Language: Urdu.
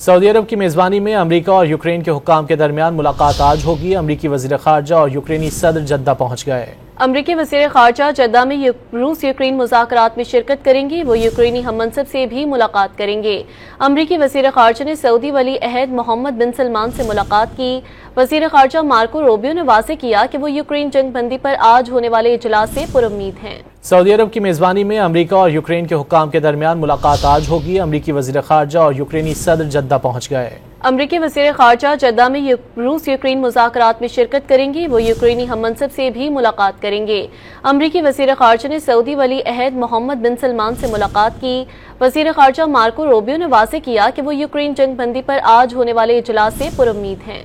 سعودی عرب کی میزبانی میں امریکہ اور یوکرین کے حکام کے درمیان ملاقات آج ہوگی۔ امریکی وزیر خارجہ اور یوکرینی صدر جدہ پہنچ گئے۔ امریکی وزیر خارجہ جدہ میں روس یوکرین مذاکرات میں شرکت کریں گے۔ وہ یوکرینی ہم منصب سے بھی ملاقات کریں گے۔ امریکی وزیر خارجہ نے سعودی ولی عہد محمد بن سلمان سے ملاقات کی۔ وزیر خارجہ مارکو روبیو نے واضح کیا کہ وہ یوکرین جنگ بندی پر آج ہونے والے اجلاس سے پرامید ہیں۔ سعودی عرب کی میزبانی میں امریکہ اور یوکرین کے حکام کے درمیان ملاقات آج ہوگی۔ امریکی وزیر خارجہ اور یوکرینی صدر جدہ پہنچ گئے۔ امریکی وزیر خارجہ جدہ میں روس یوکرین مذاکرات میں شرکت کریں گے۔ وہ یوکرینی ہم منصب سے بھی ملاقات کریں گے۔ امریکی وزیر خارجہ نے سعودی ولی عہد محمد بن سلمان سے ملاقات کی۔ وزیر خارجہ مارکو روبیو نے واضح کیا کہ وہ یوکرین جنگ بندی پر آج ہونے والے اجلاس سے پرامید ہیں۔